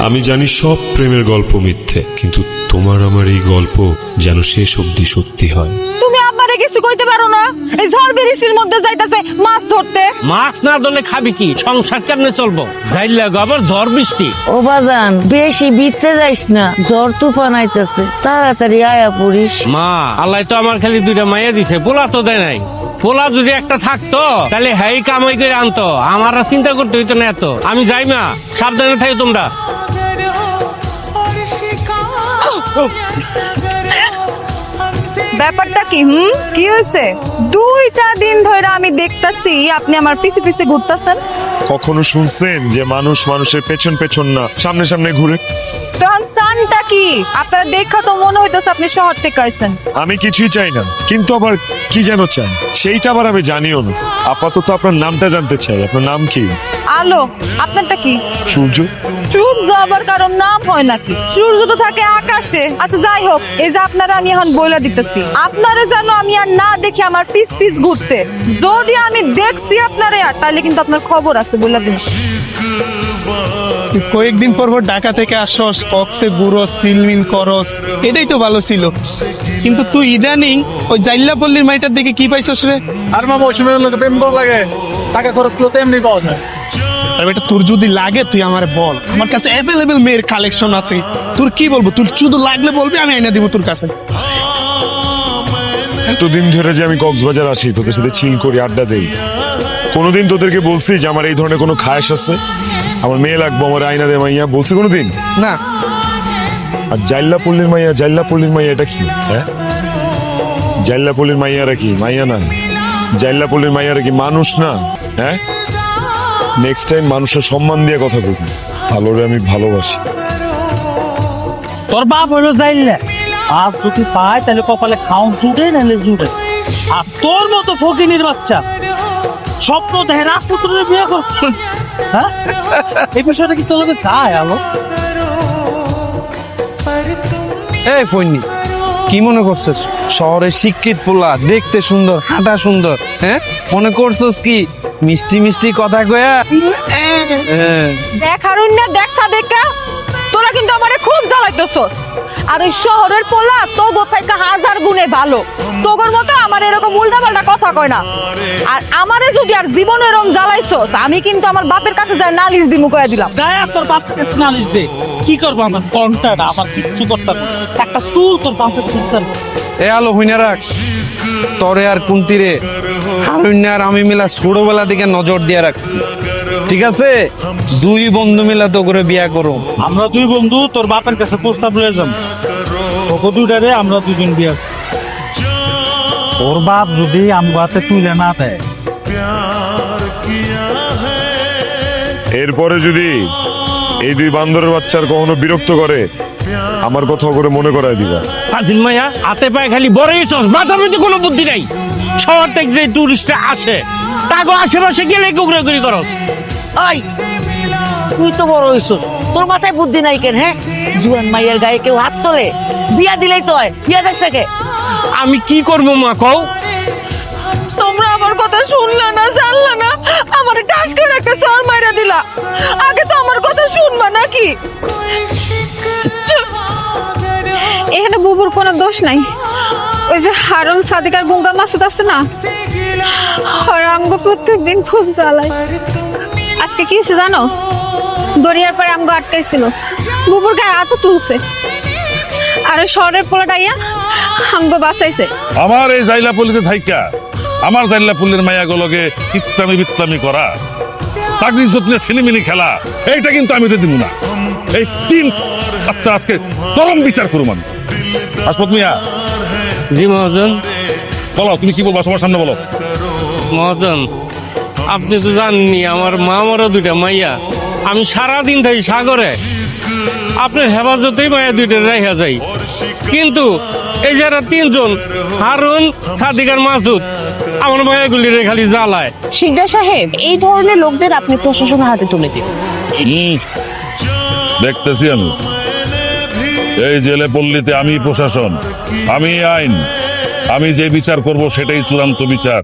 আমি জানি সব প্রেমের গল্প মিথ্যে, কিন্তু তোমার আমার এই গল্প যেন শেষ অবধি সত্যি হয়। তুমি আব্বারে কিছু কইতে পারো না? এই ঝড় বৃষ্টির মধ্যে যাইতাছে মাছ ধরতে। মাছ না ধরলে খাবি কি? সংসার কেমনে চলবো? যাইলে আবার ঝড় বৃষ্টি। ও বাজান, বেশি বিতে যাইস না, ঝড় তুফান আইতাছে, তাড়াতাড়ি আয়া পড়িস। মা, আল্লাহ তো আমার খালি দুইটা মাইয়া দিছে, পোলা তো দেয় নাই। পোলা যদি একটা থাকতো তাহলে হেই কামাই করে আনতো, আমার আর চিন্তা করতে হইতো না এত। আমি যাই মা, সাবধানে থাকি তোমরা। ব্যাপারটা কি? কি হয়েছে? 2টা দিন ধরে আমি দেখতাছি আপনি আমার পিছে পিছে ঘুরতাছেন। কখনো শুনছেন যে মানুষ মানুষের পেছন পেছন না সামনে সামনে ঘুরে? তখন সানটা কি? আপনারা দেখা তো মনে হইতাছে আপনি শহর থেকে আইছেন। আমি কিছুই চাই না, কিন্তু আবার কি যেন চাই, সেইটা আবার আমি জানিও না। আপাতত আপনার নামটা জানতে চাই, আপনার নাম কি? আলো। আপনারটা কি? সূর্য। সূর্য আবার কারোর নাম হয় নাকি? সূর্য তো থাকে আকাশে। আচ্ছা যাই হোক, এই যে আপনারা আমি এখন বইলা দিতেছি, আপনারা যেন আমি আর না দেখি আমার পিস পিস ঘুরতে। যদি আমি দেখছি আপনারে আর, তাহলে কিন্তু আপনার খবর আছে, বইলা দিন। কয়েকদিন পর ঢাকা থেকে আসস, কক্সে ঘুরস, সিলমিল করস, এটাই তো ভালো ছিল। কিন্তু তুই ইদানিং ওই জাইল্লাপল্লির মাইটার দিকে কি পাইছস রে? আর মামা ওই সময় লোকে প্রেম করা লাগে, টাকা খরচ করতে এমনি পাওয়া যায়। আর বেটা তোর যদি লাগে তুই আমারে বল, আমার কাছে অ্যাভেলেবেল মেয়ের কালেকশন আছে। তোর কি বলবো, তুই শুধু লাগলে বলবি, আমি আইনা দিব তোর কাছে। এতদিন ধরে যে আমি কক্সবাজার আসি, তোদের সাথে চিল করি, আড্ডা দেই, কোনোদিন তোদেরকে বলছি যে আমার এই ধরনের কোনো খায়েশ আছে, আমার মেয়ে লাগবো, আমার আয়না দে মাইয়া, বলছি কোনোদিন? না। আর জাইল্লাপল্লির মাইয়া এটা কি? হ্যাঁ, জাইল্লাপল্লির মাইয়ারা কি মাইয়া না? জাইল্লাপল্লির মাইয়ারা কি মানুষ না? হ্যাঁ, নেক্সট টাইম মানুষের সম্মান দিয়ে কথা বলি। ভালোরে আমি ভালোবাসি। তোর বাপ হইলো যাইলে, আর যদি পায় তাহলে কপালে খাওন জুড়ে, নাহলে জুড়ে। আর তোর মতো ফকিনির বাচ্চা স্বপ্ন দেখে রাজপুত্রের বিয়ে কর। হ্যাঁ, এই বিষয়টা কি তোর লোকে চায়? আলো এই ফইনি, কি মনে করছিস শহরে শিক্ষিত পোলা, দেখতে সুন্দর, হাঁটা সুন্দর, হ্যাঁ মনে করছিস কি মিষ্টি মিষ্টি কথা কয়া? দেখ হারুন না, দেখা দেখা তোরা কিন্তু আমারে খুব জ্বালাইতেছস। আর ওই শহরের পোলা তো গোথাইকা 1000 গুণে ভালো। তোগর মতো আমার এরকম উল্টাপাল্টা কথা কয় না। আর আমারে যদি আর জীবনে এরকম জ্বালাইছস, আমি কিন্তু আমার বাপের কাছে যাই নালিশ দিমু কইয়া দিলাম। যাই আর তোর বাপকে নালিশ দে। কি করবো আমার কন্টাটা, আমার কিচ্ছু করতাম না। একটা চুল তোর বাপের চুলতাম। এ আলো হইনা রাখ, তরে আর কুন্তিরে হারুন্যা আর আমি মিলা ছোটবেলা থেকে নজর দিয়ে রাখছি, ঠিক আছে? 2 বন্ধু মিলা তো করে বিয়া করো। আমরা 2 বন্ধু তোর বাপের কাছে প্রস্তাব লয়ে যাম, তোকে দুটারে আমরা 2জন বিয়া। তোর বাপ যদি আমগো হাতে তুলে না দেয়, এরপরে যদি এই 2 বান্দরের বাচ্চার কখনো বিরক্ত করে, আমার কথা করে মনে করায় দিবা। স্বাধীন মাইয়া হাতে পায়ে খালি বড়ই চস, মাথার মধ্যে কোনো বুদ্ধি নাই। শহর থেকে যে টুরিস্টরা আসে, তাকে আশেপাশে গেলে ঘুরাঘুরি করস। ওই তুই তো বড় হইছ, তোর মাথায় বুদ্ধি নাই কেন? হ্যাঁ, জুয়ান মাইয়ের গায়ে কেউ হাত তোলে? বিয়া দিলেই তো হয়, বিয়া দেশ থেকে। আমি কি করবো মা কও? তোমরা আমার কথা শুনলা না, জানলা না, আমারে টাস করে একটা সর মাইরা দিলা। আগে তো আমার কথা শুনবা নাকি? এখানে বুবুর কোনো দোষ নাই। ওই যে হারুন, সাদিক আর গুঙ্গা মাসুদ আছে না, ওরা আমগো প্রত্যেকদিন খুব জ্বালায়। আজকে কি হয়েছে জানো? দরিয়ার পরে আমগো আটকাইছিল, বুবুর গায়ে হাতও তুলছে, আর ওই শহরের পোলাটাইয়া আমগো বাঁচাইছে। আমার এই জাইলাপল্লিতে থাইকা আমার জাইলাপল্লির মায়াগুলোকে ইত্তামি বিত্তামি করা, চাকরি যত্নে সিনেমিনি খেলা, এইটা কিন্তু আমি তো দিব না। এই 3 বাচ্চা আজকে চরম বিচার করুম আমি। হাসপত মিয়া। জি মহাজন। বলো, তুমি কি বলবো সবার সামনে বলো। মহাজন, আপনি তো জাননি আমার মা আমারও 2টা মাইয়া। আমি সারাদিন থাকি সাগরে, আপনার হেফাজতেই মায়া 2টা রেখা যাই। কিন্তু এই যারা 3 জন, হারুন, সাদিক আর মাসুদ, আমার মায়াগুলি রে খালি জ্বালায়। শিকদার সাহেব, এই ধরনের লোকদের আপনি প্রশাসনের হাতে তুলে দিন। দেখতেছি আমি এই জেলে পল্লীতে, আমি প্রশাসন, আমি আইন, আমি যে বিচার করব সেটাই চূড়ান্ত বিচার।